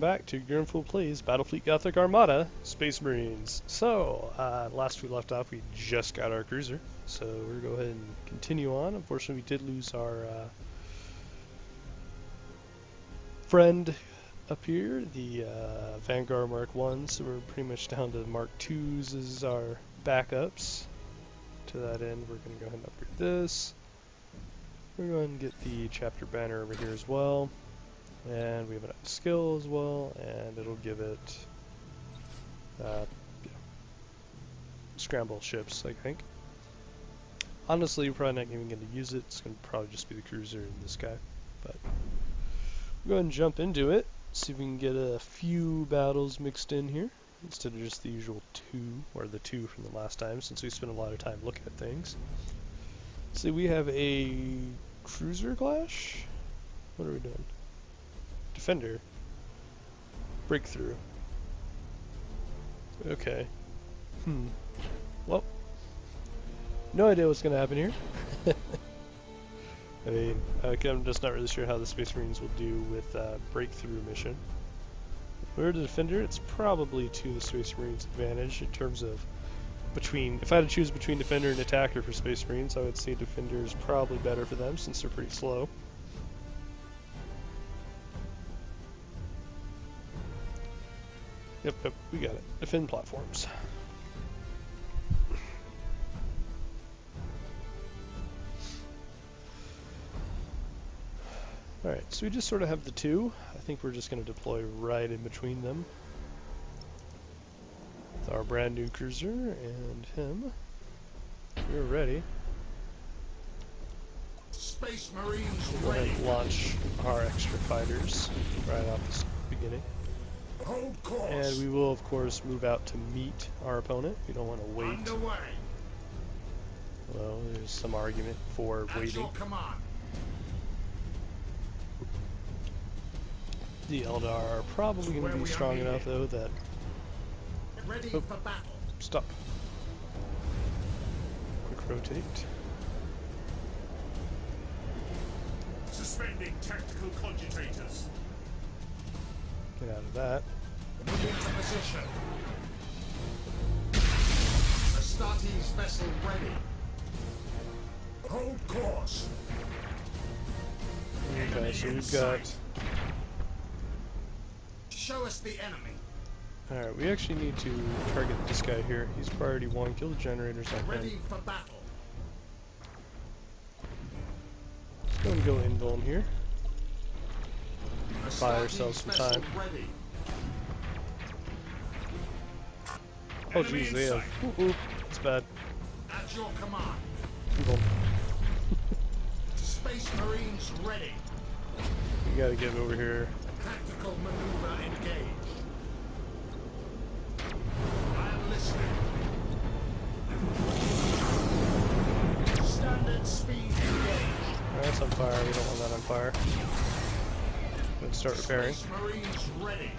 welcome back to GrinNfool Plays Battlefleet Gothic Armada, Space Marines. So, last we left off, we just got our cruiser, so we're going to go ahead and continue on. Unfortunately, we did lose our friend up here, the Vanguard Mark 1, so we're pretty much down to Mark 2s as our backups. To that end, we're going to go ahead and upgrade this. We're going to get the chapter banner over here as well. And we have enough skill as well, and it'll give it scramble ships, I think. Honestly, we're probably not even going to use it. It's going to probably just be the cruiser and this guy. But we'll go ahead and jump into it. See if we can get a few battles mixed in here instead of just the usual two, or the two from the last time, since we spent a lot of time looking at things. See, we have a cruiser clash. What are we doing? Defender. Breakthrough. Okay. Well, no idea what's going to happen here. I mean, I'm just not really sure how the Space Marines will do with breakthrough mission. If we're the defender, it's probably to the Space Marines' advantage in terms of if I had to choose between defender and attacker for Space Marines, I would say defender is probably better for them since they're pretty slow. Yep, we got it. Defend platforms. Alright, so we just sort of have the two. I think we're just going to deploy right in between them. With our brand new cruiser and him. We're ready. Space Marines We'll ready. Launch our extra fighters right off the beginning. Hold course. And we will, of course, move out to meet our opponent. We don't want to wait. Underway. Well, there's some argument for At waiting. your command. The eldar are probably going to be strong enough, though, that... Ready for battle. Stop. Quick rotate. Suspending tactical cogitators. Get out of that. Move into position. Astartes vessel ready. Hold course. Okay, so we've got... Show us the enemy. Alright, we actually need to target this guy here. He's priority 1. Kill the generators on Ready him. for battle. Let's go and go invuln here. Buy Astartes ourselves some vessel time. ready. Oh jeez, they have... Ooh, it's bad. At your command. Invuln. Space Marines ready. We gotta get over here. Tactical maneuver engaged. I am listening. Standard speed engaged. Alright, that's on fire. We don't want that on fire. Let's start repairing. Space Marines ready.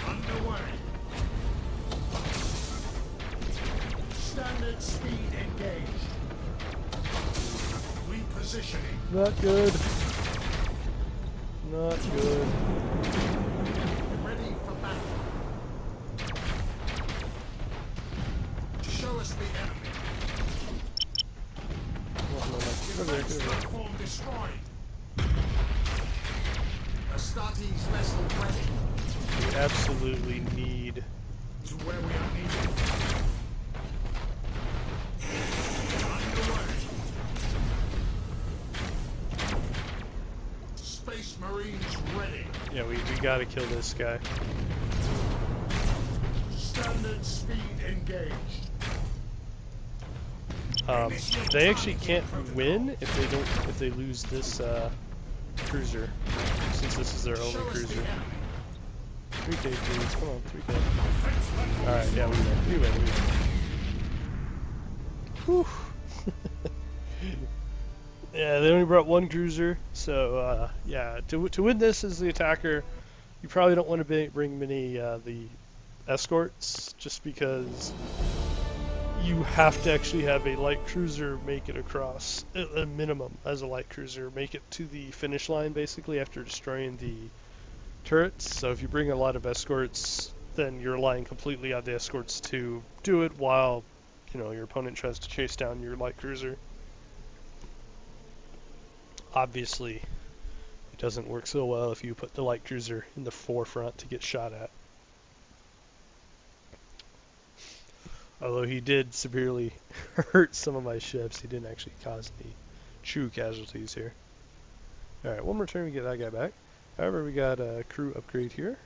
Underway. Standard speed engaged. Repositioning. Not good. Not good. Ready for battle. Show us the enemy. Get over there, Defense get over there. platform destroyed. Astartes vessel ready. We absolutely need... To where we are needed. Underway. Space Marines ready. Yeah, we gotta kill this guy. Standard speed engaged. They actually can't win if they lose this cruiser, since this is their only Show us the cruiser. enemy. 3K please, come on, 3K. Alright, yeah, we win. Whew. Yeah, they only brought one cruiser, so yeah, to win this as the attacker, you probably don't want to bring many the escorts, just because you have to actually have a light cruiser make it across, a minimum as a light cruiser, make it to the finish line basically after destroying the turrets, so if you bring a lot of escorts, then you're relying completely on the escorts to do it while, you know, your opponent tries to chase down your light cruiser. Obviously, it doesn't work so well if you put the light cruiser in the forefront to get shot at. Although he did severely hurt some of my ships, he didn't actually cause any true casualties here. Alright, one more turn we get that guy back. However, we got a crew upgrade here.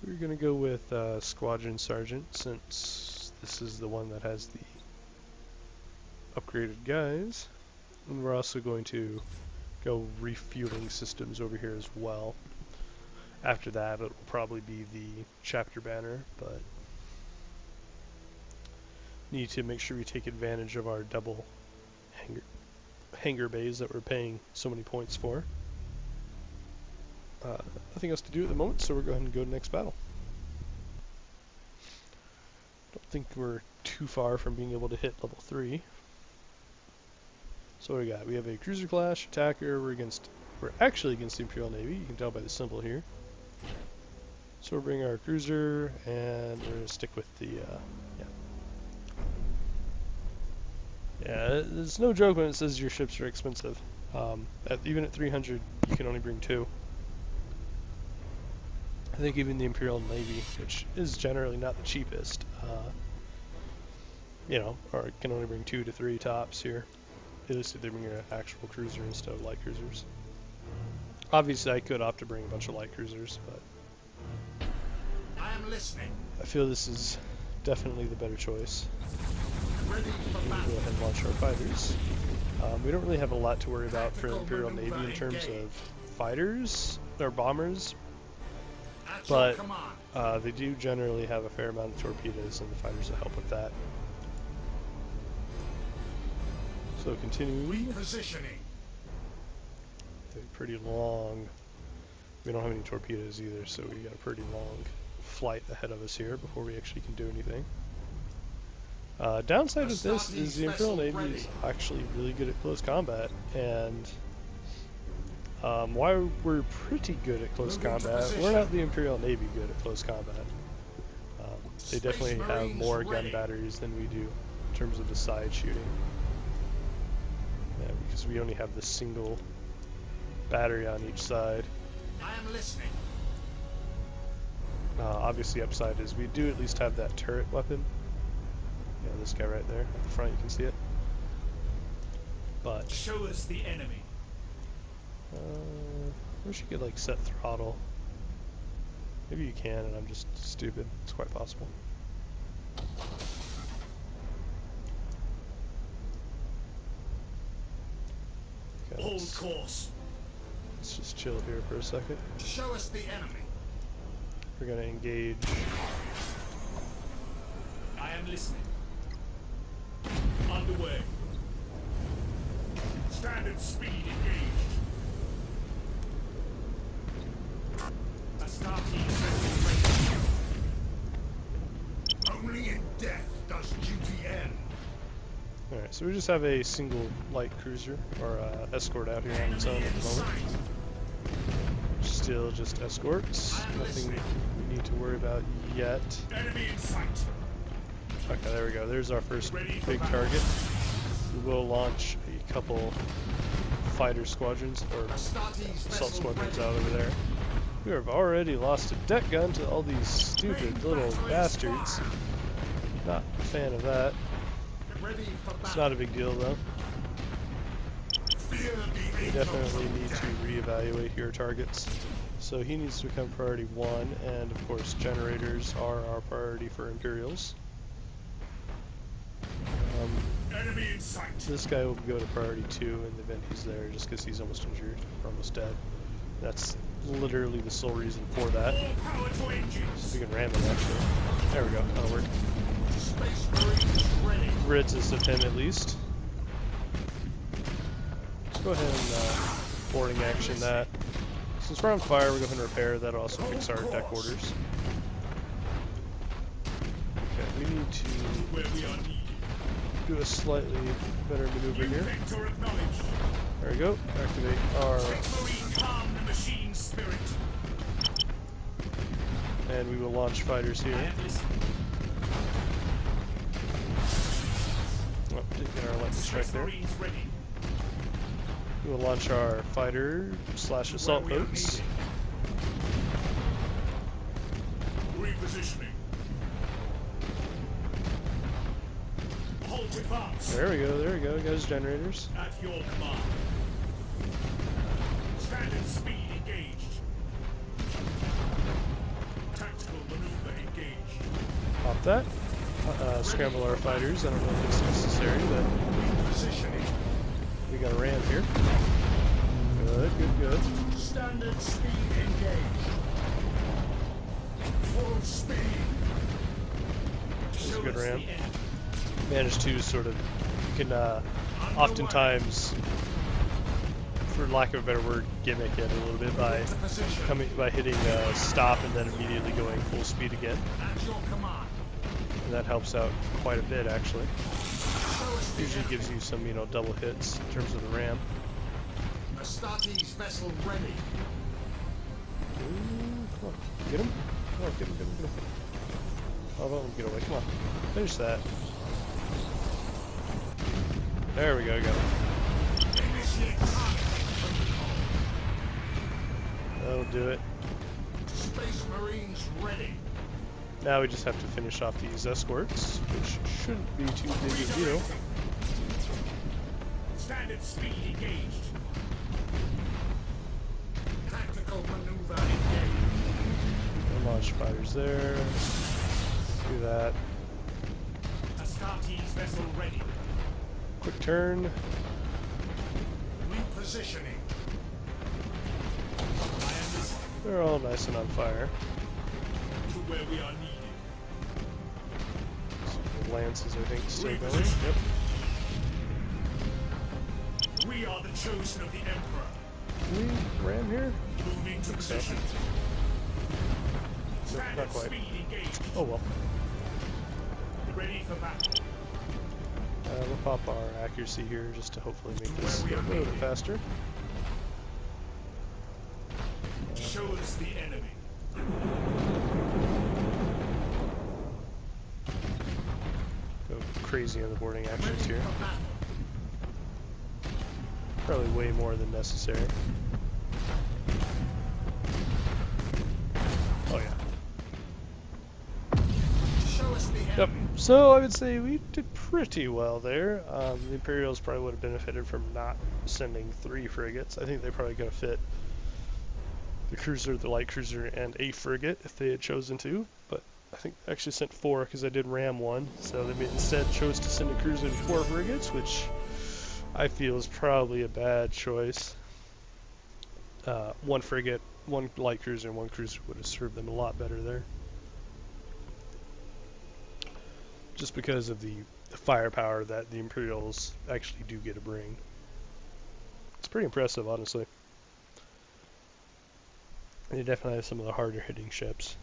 We're going to go with Squadron Sergeant, since this is the one that has the upgraded guys. And we're also going to go refueling systems over here as well. After that, it will probably be the chapter banner, but need to make sure we take advantage of our double hangar bays that we're paying so many points for. Nothing else to do at the moment, so we're going to go to the next battle. Don't think we're too far from being able to hit level 3. So what do we got? We have a cruiser clash, attacker. We're actually against the Imperial Navy. You can tell by the symbol here. So we'll bring our cruiser, and we're going to stick with the yeah, it's no joke when it says your ships are expensive. Even at 300, you can only bring 2. I think even the Imperial Navy, which is generally not the cheapest, you know, or can only bring 2 to 3 tops here. At least if they bring an actual cruiser instead of light cruisers. Obviously, I could opt to bring a bunch of light cruisers, but I am listening. I feel this is definitely the better choice. Ready for We'll battle. go ahead and launch our fighters. We don't really have a lot to worry about for Imperial Navy in terms of fighters or bombers, At your but command. they do generally have a fair amount of torpedoes, and the fighters will help with that. So continuing, Repositioning. they're pretty long. We don't have any torpedoes either, so we got a pretty long flight ahead of us here before we actually can do anything. Downside of this is the Imperial Navy is actually really good at close combat, and while we're pretty good at close combat, we're not the Imperial Navy good at close combat. They definitely have more gun batteries than we do in terms of the side shooting. Yeah, because we only have the single battery on each side. I am listening. Obviously, upside is we do at least have that turret weapon. Yeah, this guy right there at the front, you can see it. But Show us the enemy. I wish you could like set throttle. Maybe you can, and I'm just stupid. It's quite possible. Okay, Hold let's course. just chill here for a second. Show us the enemy. We're gonna engage. I am listening. Underway. Standard speed engaged. Astarte vessel ready. Only in death does duty end. Alright, so we just have a single light cruiser, or escort out here on its own at the moment. Still just escorts. Nothing we need to worry about yet. Enemy in sight. Okay, there we go. There's our first big target. We will launch a couple fighter squadrons, or assault squadrons out over there. We have already lost a deck gun to all these stupid little bastards. Not a fan of that. Ready for It's battle. not a big deal though. Fear the We angel definitely from need to death. reevaluate your targets. So he needs to become priority 1, and of course generators are our priority for Imperials. Enemy in sight. This guy will go to priority 2 in the event he's there, just because he's almost injured, or almost dead. That's literally the sole reason for that. All power to engines. We can ram him actually. There we go, that'll work. Space Marines ready. Ritz of him at least. Let's go ahead and boarding action that. Since we're on fire, we'll go ahead and repair. That'll also fix our deck orders. Okay, we need to Where we are needed. do a slightly better maneuver New here. vector acknowledged. There we go. Activate our Marine calm the machine And we will launch fighters here. Oh, didn't get our lightning strike there. We will launch our fighter / assault boats. Repositioning. Hold advance. There we go, there we go. Got his generators. At your command. Standard speed engaged. Tactical maneuver engaged. Pop that. Scramble our fighters. I don't know if it's necessary, but Positioning. we got a ram here. Good, good, good. Standard speed engaged. Full speed. That's a Show good us ram. the end. Managed to sort of, you can oftentimes, for lack of a better word, gimmick it a little bit by hitting stop and then immediately going full speed again. At your command. And that helps out quite a bit actually. Usually gives you some, double hits in terms of the ram. Astartes vessel ready. Ooh, come on, get him. Come on, get him, get him, get him. Oh, don't let him get away. Come on, finish that. There we go, got him. Initiate target protocol. That'll do it. Space Marines ready. Now we just have to finish off these escorts, which shouldn't be too big a deal. Standard speed engaged. Tactical maneuver engaged. And launch fighters there. Do that. Astartes vessel ready. Quick turn. Repositioning. They're all nice and on fire. To where we are needed. So the lances, I think, still going. Reposition. Yep. We are the chosen of the Emperor. Can we ram here? Moving to position. Nope, not Standard quite. speed engaged. Oh well. Ready for battle. We'll pop our accuracy here just to hopefully make this go a little bit faster. Show us the enemy. Go crazy on the boarding actions Ready here. for battle. Probably way more than necessary. Oh yeah. Show us the enemy. Yep. So I would say we did pretty well there. The Imperials probably would have benefited from not sending 3 frigates. I think they probably could have fit the cruiser, the light cruiser, and a frigate if they had chosen to. But I think they actually sent 4 because I did ram 1. So they instead chose to send a cruiser and 4 frigates, which I feel is probably a bad choice. 1 frigate, 1 light cruiser, and 1 cruiser would have served them a lot better there. Just because of the firepower that the Imperials actually do get to bring. It's pretty impressive, honestly. They definitely have some of the harder hitting ships.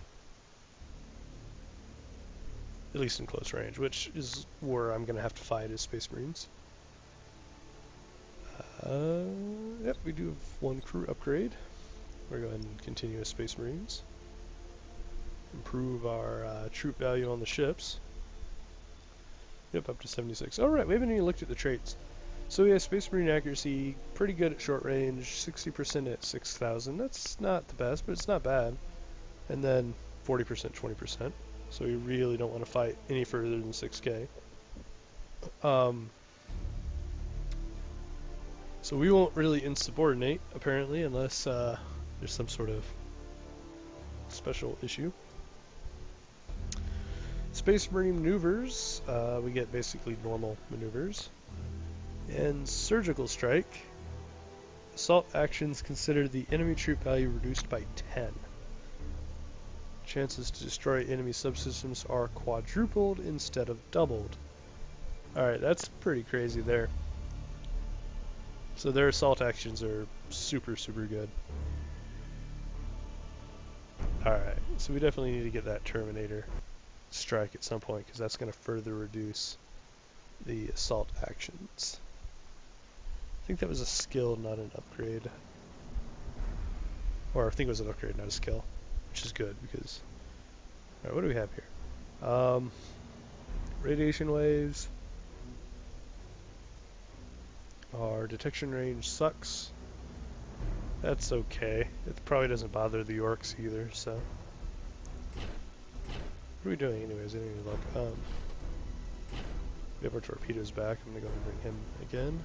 At least in close range, which is where I'm going to have to fight as Space Marines. Yep, we do have 1 crew upgrade. We're going to continue as Space Marines. Improve our troop value on the ships. Yep, up to 76. Alright, we haven't even looked at the traits. So we have Space Marine accuracy, pretty good at short range, 60% at 6,000. That's not the best, but it's not bad. And then 40%, 20%. So we really don't want to fight any further than 6k. So we won't really insubordinate, apparently, unless there's some sort of special issue. Space Marine maneuvers, we get basically normal maneuvers. And surgical strike, assault actions consider the enemy troop value reduced by 10. Chances to destroy enemy subsystems are quadrupled instead of doubled. Alright, that's pretty crazy there. So their assault actions are super, super good. Alright, so we definitely need to get that Terminator strike at some point, because that's going to further reduce the assault actions. I think that was a skill, not an upgrade. Or I think it was an upgrade, not a skill, which is good, because Alright, what do we have here? Radiation waves. Our detection range sucks. That's okay. It probably doesn't bother the Orks either, so. What are we doing anyways? Any luck? We have our torpedoes back. I'm gonna go and bring him again.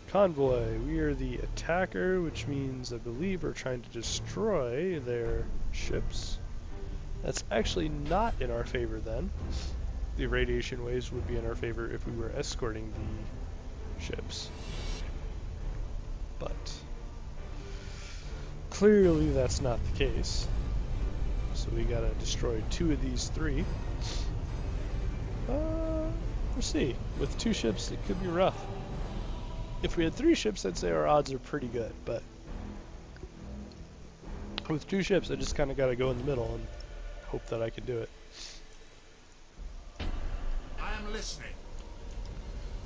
Convoy. We are the attacker, which means I believe we're trying to destroy their ships. That's actually not in our favor then. The radiation waves would be in our favor if we were escorting the ships. But clearly that's not the case. So we gotta destroy 2 of these 3. We'll see. With 2 ships, it could be rough. If we had 3 ships, I'd say our odds are pretty good, but with 2 ships, I just kind of gotta go in the middle and hope that I can do it. I am listening.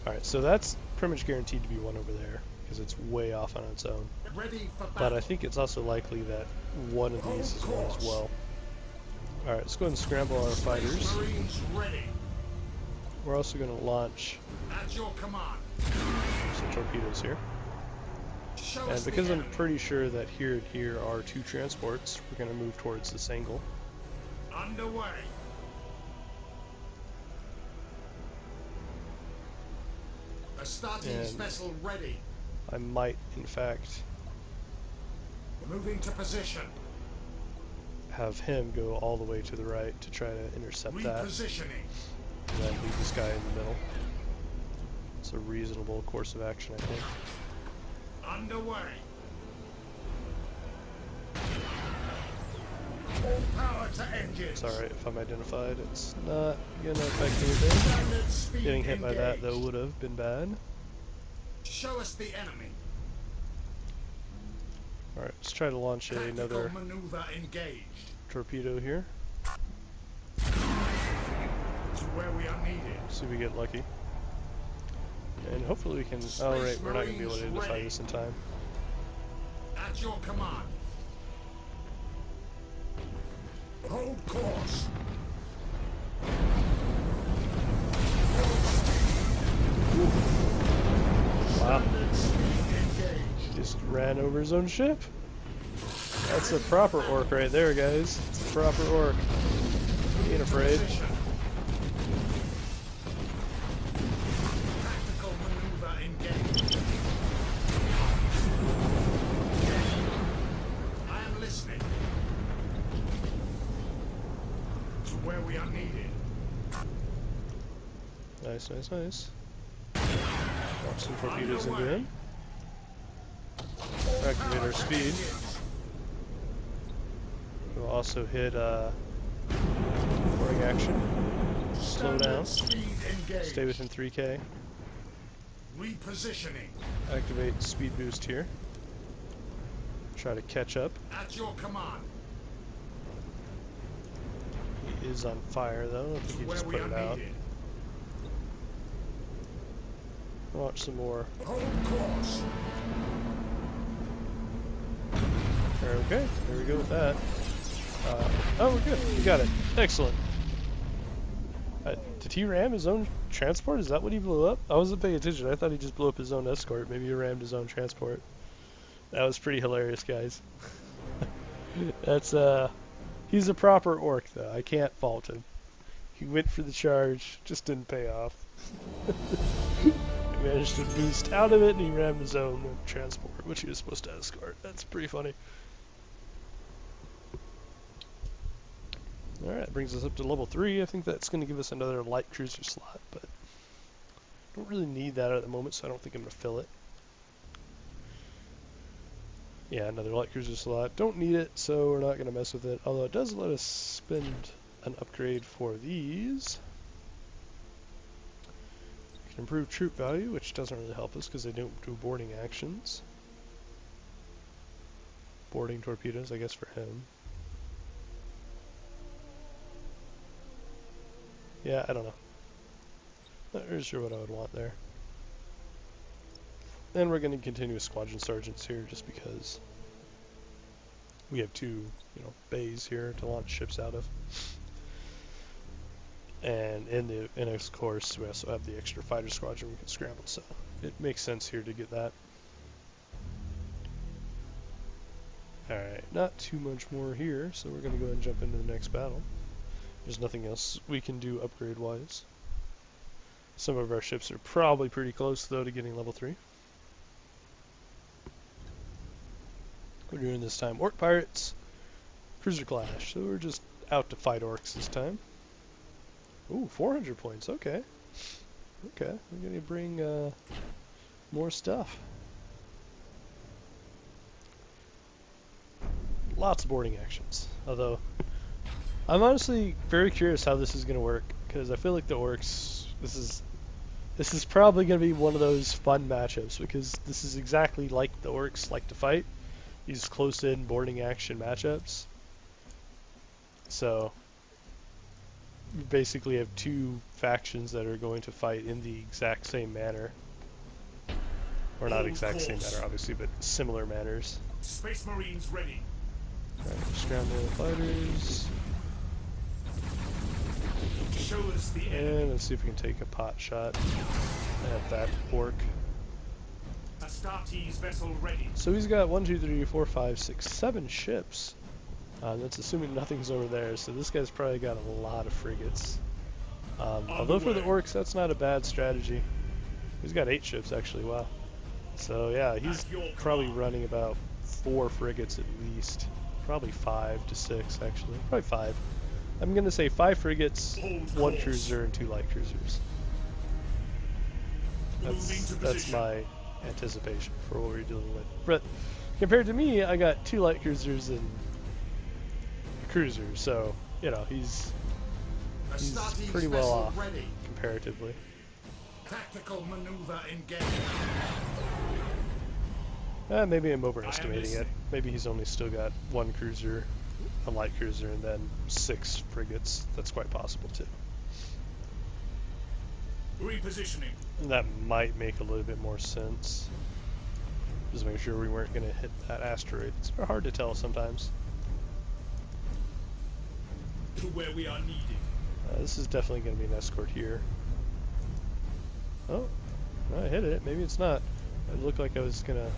Alright, so that's pretty much guaranteed to be one over there, because it's way off on its own. Ready for But battle. I think it's also likely that one of these is one as well. Alright, let's go ahead and scramble our fighters. Marines ready. We're also going to launch At your command. some torpedoes here. Show And us the because I'm enemy. pretty sure that here and here are 2 transports, we're going to move towards this angle. Underway. A starting And vessel ready. I might, in fact, Moving to position. have him go all the way to the right to try to intercept that, Repositioning. and then leave this guy in the middle. It's a reasonable course of action, I think. Underway. Full power to engines. It's alright if I'm identified, it's not gonna affect anything. Standard speed Getting hit by that, engaged. though, would have been bad. Show us the enemy. Alright, let's try to launch another Tactical maneuver engaged. torpedo here. To where we are needed. See if we get lucky. And hopefully we can... Oh, right, we're not going to be able to identify this in time. At your command. Hold course. Wow, Standard speed engaged. just ran over his own ship. That's a proper orc right there, guys. It's a proper orc. He ain't afraid. Position. Tactical maneuver engaged. I am listening. To where we are needed. Nice, nice, nice. Launch some torpedoes into him. Activate our speed. We'll also hit boarding action. Slow down. Speed engaged. Stay within 3K. Repositioning. Activate speed boost here. Try to catch up. At your command. He is on fire though. I don't think he Where just we put are it out. needed. Launch some more. Hold course. Okay, there we go with that. Oh, we're good. We got it. Excellent. Did he ram his own transport? Is that what he blew up? I wasn't paying attention. I thought he just blew up his own escort. Maybe he rammed his own transport. That was pretty hilarious, guys. That's, he's a proper orc, though. I can't fault him. He went for the charge, just didn't pay off. He managed to boost out of it, and he rammed his own transport, which he was supposed to escort. That's pretty funny. Alright, brings us up to level 3. I think that's going to give us another light cruiser slot, but don't really need that at the moment, so I don't think I'm going to fill it. Yeah, another light cruiser slot. Don't need it, so we're not going to mess with it. Although it does let us spend an upgrade for these. We can improve troop value, which doesn't really help us because they don't do boarding actions. Boarding torpedoes, I guess, for him. Yeah, I don't know. Not really sure what I would want there. And we're going to continue with squadron sergeants here just because we have two, bays here to launch ships out of. And in of course, we also have the extra fighter squadron we can scramble, so it makes sense here to get that. Alright, not too much more here, so we're going to go ahead and jump into the next battle. There's nothing else we can do upgrade-wise. Some of our ships are probably pretty close, though, to getting level 3. We're doing this time Orc Pirates, Cruiser Clash, so we're just out to fight Orks this time. Ooh, 400 points, okay. Okay, we're going to bring more stuff. Lots of boarding actions, although I'm honestly very curious how this is going to work, because I feel like the Orks, this is probably going to be one of those fun matchups, because this is exactly like the Orks like to fight, these close-in boarding action matchups. So you basically have two factions that are going to fight in the exact same manner. Or not exact same manner, obviously, but similar manners. Space Marines ready. Alright, scramble the fighters. Show us the enemy. And let's see if we can take a pot shot at that orc. Astartes vessel ready. So he's got 1, 2, 3, 4, 5, 6, 7 ships. That's assuming nothing's over there, so this guy's probably got a lot of frigates. Although for the Orks, that's not a bad strategy. He's got 8 ships, actually, wow. So yeah, he's probably running about 4 frigates at least. Probably 5 to 6, actually. Probably 5. I'm going to say 5 frigates, 1 cruiser, and 2 light cruisers. That's my anticipation for what we're dealing with. But compared to me, I got 2 light cruisers and a cruiser, so, he's pretty well off comparatively. Tactical maneuver engaged. Maybe I'm overestimating it. Maybe he's only still got 1 cruiser, a light cruiser, and then 6 frigates. That's quite possible too. Repositioning. And that might make a little bit more sense. Just make sure we weren't going to hit that asteroid. It's hard to tell sometimes. To where we are needed. This is definitely going to be an escort here. Oh, I hit it. Maybe it's not. It looked like I was going to...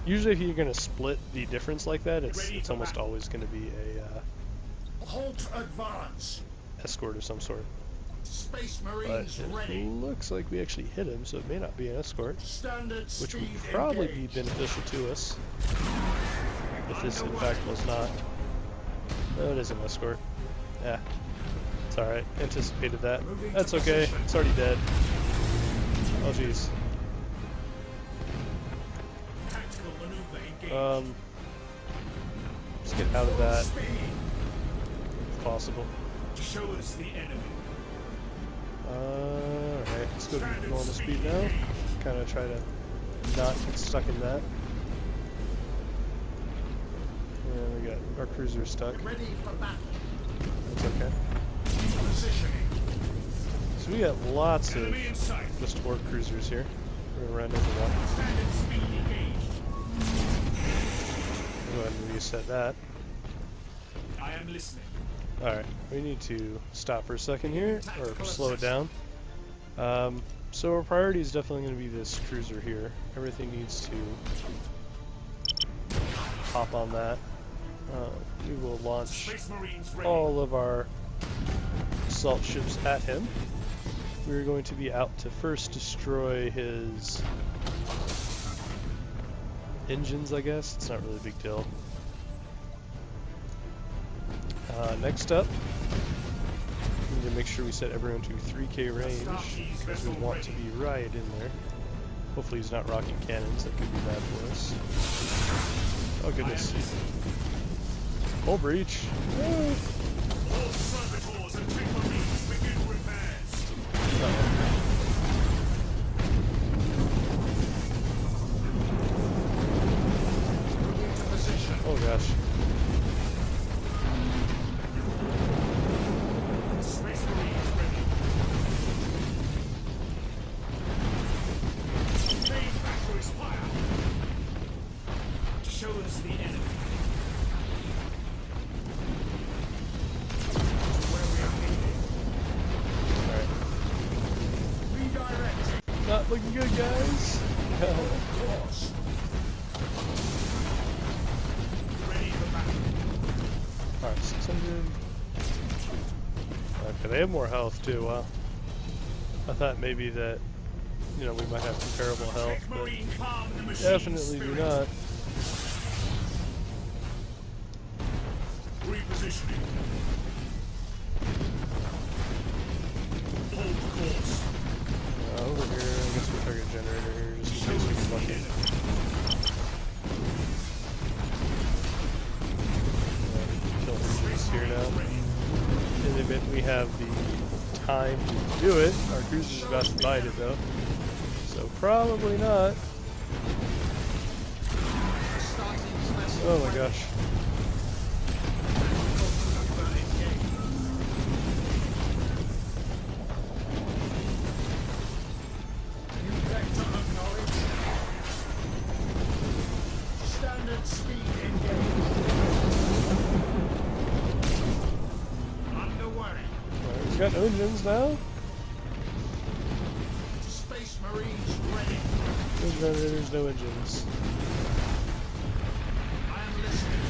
Usually if you're going to split the difference like that, it's almost always going to be a halt advance. escort of some sort. Space But Marines it ready. looks like we actually hit him, so it may not be an escort, Standard which would speed probably engaged. be beneficial to us if this in fact was not. No, it is an escort. Yeah, it's alright. Anticipated that. That's okay. It's already dead. Oh jeez. Tactical maneuver engaged. Let's get out of that Speed. if possible. Show us the enemy. Alright, let's go to normal speed now. Kind of try to not get stuck in that. And we got our cruiser stuck. Ready for battle. That's okay. Positioning. So we got lots of Enemy in sight. just orc cruisers here. We're gonna run into one. Standard speed engaged. Go ahead and reset that. I am listening. Alright, we need to stop for a second here, or slow it down. So our priority is definitely going to be this cruiser here. Everything needs to hop on that. We will launch Space Marines ready. all of our assault ships at him. We're going to be out to first destroy his engines, I guess. It's not really a big deal. Next up, we need to make sure we set everyone to 3K range, because we want to be right in there. Hopefully he's not rocking cannons, that could be bad for us. Oh goodness. Hull breach. All servitors and big Marines begin repairs. Into position. Oh gosh. Space Marines ready. Main batteries fire. Show us the enemy. looking good, guys. Course. Ready for battle. Alright, 600. Okay, they have more health too. Wow. I thought maybe that, you know, we might have comparable health, but Marine calm the machine definitely do spirit. not. Repositioning. Hold course. Over here, I guess we'll target generator here just in case we get lucky. Kill these here now. In the event we have the time to do it, our cruiser's about to bite it though. So probably not. Oh my gosh. Standard speed engage. Underway. Alright, we've got engines now. Space Marines ready. No generators, no engines. I am listening.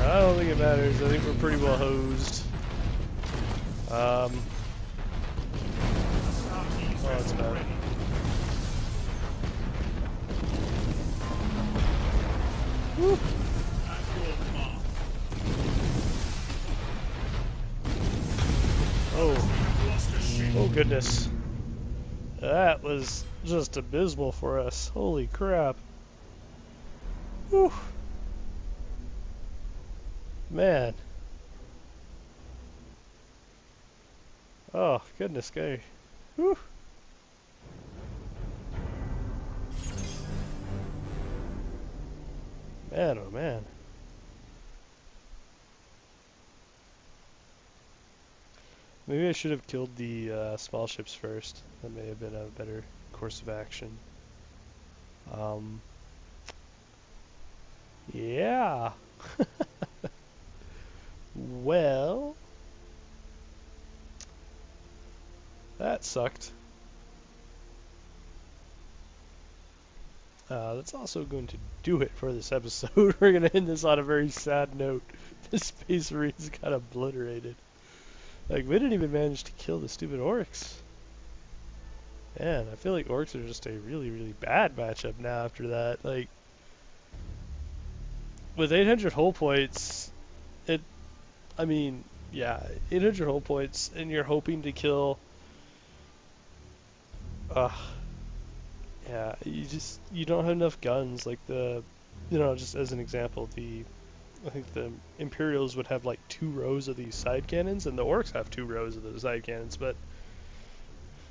I don't think it matters. I think we're pretty well hosed. Oh, that's bad. Woo. Oh. Oh goodness. That was just abysmal for us. Holy crap. Whew. Man. Oh, goodness gay. Whew. Man, oh man. Maybe I should have killed the small ships first. That may have been a better course of action. Yeah. Well, that sucked. That's also going to do it for this episode. We're going to end this on a very sad note. The Space Marines got obliterated. Like, we didn't even manage to kill the stupid Orks. Man, I feel like Orks are just a really, really bad matchup now after that. Like, with 800 hull points, I mean, yeah, 800 hull points, and you're hoping to kill, yeah, you don't have enough guns. Like just as an example, I think the Imperials would have like 2 rows of these side cannons, and the Orks have 2 rows of those side cannons, but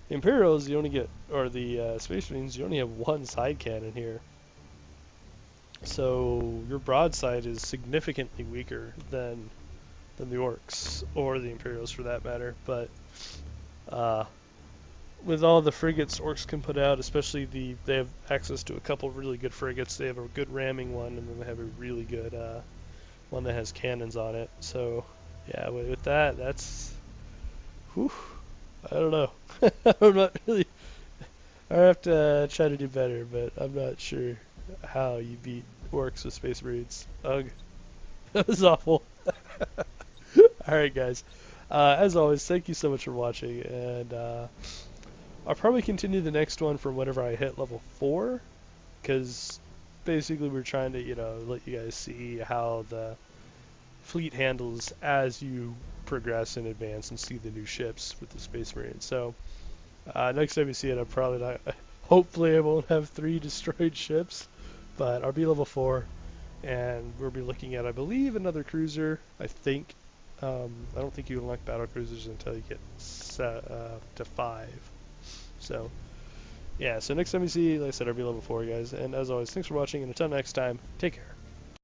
the Imperials, you only get, or the Space Marines, you only have 1 side cannon here. So your broadside is significantly weaker than the Orks, or the Imperials for that matter, but with all the frigates Orks can put out, especially they have access to a couple really good frigates. They have a good ramming one, and then they have a really good one that has cannons on it. So yeah, with that, that's, whew, I don't know. I'm not really, I have to try to do better, but I'm not sure how you beat Orks with Space Marines. Ugh. That was awful. Alright guys, as always, thank you so much for watching, and I'll probably continue the next one from whenever I hit level 4, because basically we're trying to, let you guys see how the fleet handles as you progress and advance and see the new ships with the Space Marines. So, next time you see it, I'm probably not, hopefully I won't have 3 destroyed ships, but I'll be level 4, and we'll be looking at, I believe, another cruiser, I think. I don't think you unlock battle cruisers until you get to 5. So, yeah, so next time you see, like I said, I'll be level 4, guys. And as always, thanks for watching, and until next time, take care.